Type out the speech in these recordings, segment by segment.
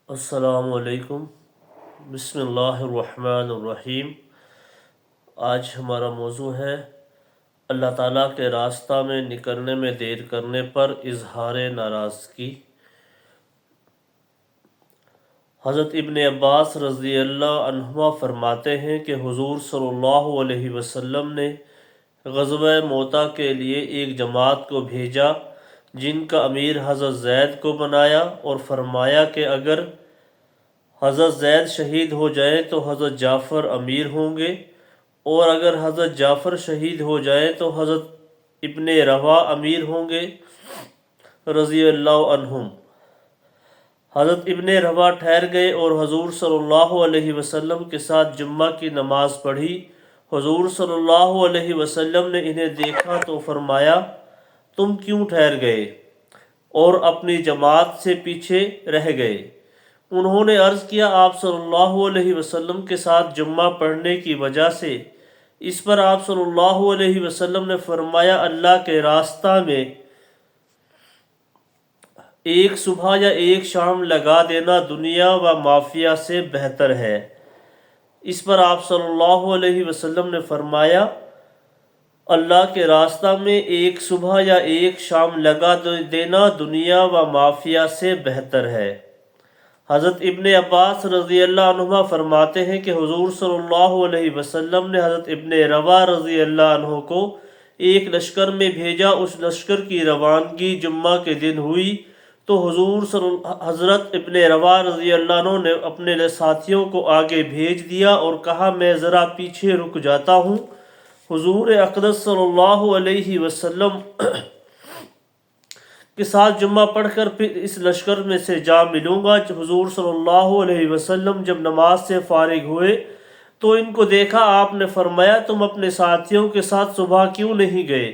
السلام علیکم۔ بسم اللہ الرحمن الرحیم۔ آج ہمارا موضوع ہے اللہ تعالیٰ کے راستہ میں نکلنے میں دیر کرنے پر اظہار ناراضگی۔ حضرت ابن عباس رضی اللہ عنہما فرماتے ہیں کہ حضور صلی اللہ علیہ وسلم نے غزوہ موتا کے لیے ایک جماعت کو بھیجا جن کا امیر حضرت زید کو بنایا اور فرمایا کہ اگر حضرت زید شہید ہو جائیں تو حضرت جعفر امیر ہوں گے، اور اگر حضرت جعفر شہید ہو جائیں تو حضرت ابن روا امیر ہوں گے رضی اللہ عنہم۔ حضرت ابن روا ٹھہر گئے اور حضور صلی اللہ علیہ وسلم کے ساتھ جمعہ کی نماز پڑھی۔ حضور صلی اللہ علیہ وسلم نے انہیں دیکھا تو فرمایا تم کیوں ٹھہر گئے اور اپنی جماعت سے پیچھے رہ گئے؟ انہوں نے عرض کیا آپ صلی اللہ علیہ وسلم کے ساتھ جمعہ پڑھنے کی وجہ سے۔ اس پر آپ صلی اللہ علیہ وسلم نے فرمایا اللہ کے راستہ میں ایک صبح یا ایک شام لگا دینا دنیا و مافیہ سے بہتر ہے۔ اس پر آپ صلی اللہ علیہ وسلم نے فرمایا اللہ کے راستہ میں ایک صبح یا ایک شام لگا دینا دنیا و مافیہ سے بہتر ہے۔ حضرت ابن عباس رضی اللہ عنہما فرماتے ہیں کہ حضور صلی اللہ علیہ وسلم نے حضرت ابن روا رضی اللہ عنہ کو ایک لشکر میں بھیجا۔ اس لشکر کی روانگی جمعہ کے دن ہوئی تو حضرت ابن روا رضی اللہ عنہ نے اپنے ساتھیوں کو آگے بھیج دیا اور کہا میں ذرا پیچھے رک جاتا ہوں، حضور اقدس صلی اللہ علیہ وسلم کے ساتھ جمعہ پڑھ کر پھر اس لشکر میں سے جا ملوں گا۔ حضور صلی اللہ علیہ وسلم جب نماز سے فارغ ہوئے تو ان کو دیکھا، آپ نے فرمایا تم اپنے ساتھیوں کے ساتھ صبح کیوں نہیں گئے؟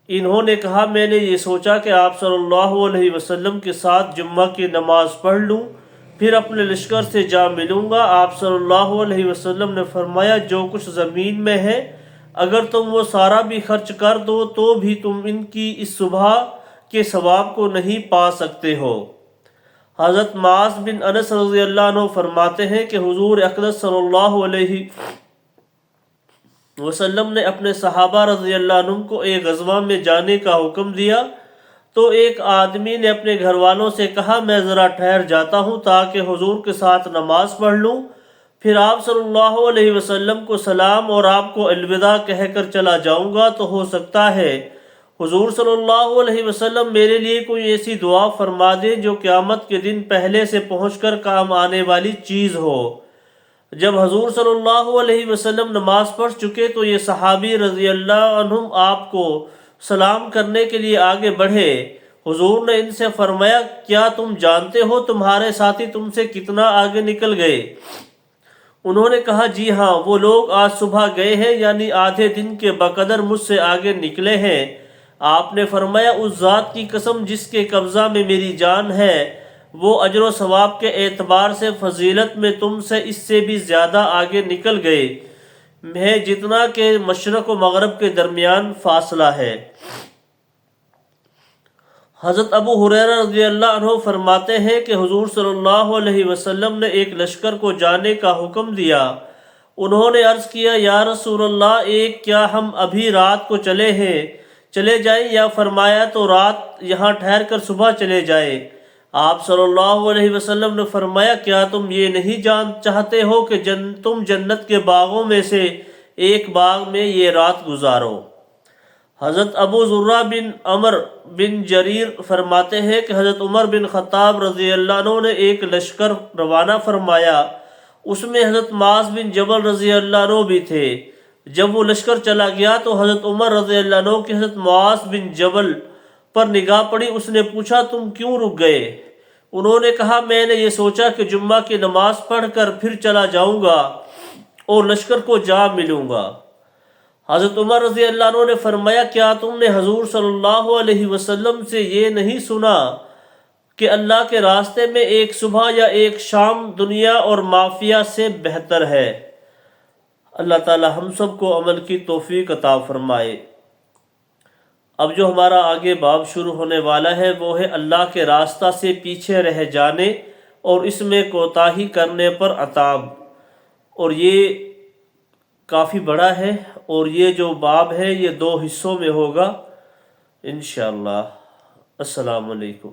انہوں نے کہا میں نے یہ سوچا کہ آپ صلی اللہ علیہ وسلم کے ساتھ جمعہ کی نماز پڑھ لوں پھر اپنے لشکر سے جا ملوں گا۔ آپ صلی اللہ علیہ وسلم نے فرمایا جو کچھ زمین میں ہے اگر تم وہ سارا بھی خرچ کر دو تو بھی تم ان کی اس صبح کے ثواب کو نہیں پا سکتے ہو۔ حضرت معاذ بن انس رضی اللہ عنہ فرماتے ہیں کہ حضور اقدس صلی اللہ علیہ وسلم نے اپنے صحابہ رضی اللہ عنہ کو ایک غزوہ میں جانے کا حکم دیا تو ایک آدمی نے اپنے گھر والوں سے کہا میں ذرا ٹھہر جاتا ہوں تاکہ حضور کے ساتھ نماز پڑھ لوں، پھر آپ صلی اللہ علیہ وسلم کو سلام اور آپ کو الوداع کہہ کر چلا جاؤں گا، تو ہو سکتا ہے حضور صلی اللہ علیہ وسلم میرے لیے کوئی ایسی دعا فرما دے جو قیامت کے دن پہلے سے پہنچ کر کام آنے والی چیز ہو۔ جب حضور صلی اللہ علیہ وسلم نماز پڑھ چکے تو یہ صحابی رضی اللہ عنہم آپ کو سلام کرنے کے لیے آگے بڑھے۔ حضور نے ان سے فرمایا کیا تم جانتے ہو تمہارے ساتھی تم سے کتنا آگے نکل گئے؟ انہوں نے کہا جی ہاں، وہ لوگ آج صبح گئے ہیں، یعنی آدھے دن کے بقدر مجھ سے آگے نکلے ہیں۔ آپ نے فرمایا اس ذات کی قسم جس کے قبضہ میں میری جان ہے، وہ اجر و ثواب کے اعتبار سے فضیلت میں تم سے اس سے بھی زیادہ آگے نکل گئے ہیں جتنا کہ مشرق و مغرب کے درمیان فاصلہ ہے۔ حضرت ابو ہریرہ رضی اللہ عنہ فرماتے ہیں کہ حضور صلی اللہ علیہ وسلم نے ایک لشکر کو جانے کا حکم دیا۔ انہوں نے عرض کیا یا رسول اللہ کیا ہم ابھی رات کو چلے جائیں یا فرمایا تو رات یہاں ٹھہر کر صبح چلے جائیں۔ آپ صلی اللہ علیہ وسلم نے فرمایا کیا تم یہ نہیں چاہتے ہو کہ تم جنت کے باغوں میں سے ایک باغ میں یہ رات گزارو؟ حضرت ابو ذرہ بن عمر بن جریر فرماتے ہیں کہ حضرت عمر بن خطاب رضی اللہ عنہ نے ایک لشکر روانہ فرمایا، اس میں حضرت معاذ بن جبل رضی اللہ عنہ بھی تھے۔ جب وہ لشکر چلا گیا تو حضرت عمر رضی اللہ عنہ کی حضرت معاذ بن جبل پر نگاہ پڑی۔ اس نے پوچھا تم کیوں رک گئے؟ انہوں نے کہا میں نے یہ سوچا کہ جمعہ کی نماز پڑھ کر پھر چلا جاؤں گا اور لشکر کو جا ملوں گا۔ حضرت عمر رضی اللہ عنہ نے فرمایا کیا تم نے حضور صلی اللہ علیہ وسلم سے یہ نہیں سنا کہ اللہ کے راستے میں ایک صبح یا ایک شام دنیا اور مافیہ سے بہتر ہے؟ اللہ تعالی ہم سب کو عمل کی توفیق عطا فرمائے۔ اب جو ہمارا آگے باب شروع ہونے والا ہے وہ ہے اللہ کے راستہ سے پیچھے رہ جانے اور اس میں کوتاہی کرنے پر عذاب۔ اور یہ کافی بڑا ہے، اور یہ جو باب ہے یہ 2 حصوں میں ہوگا انشاءاللہ۔ السلام علیکم۔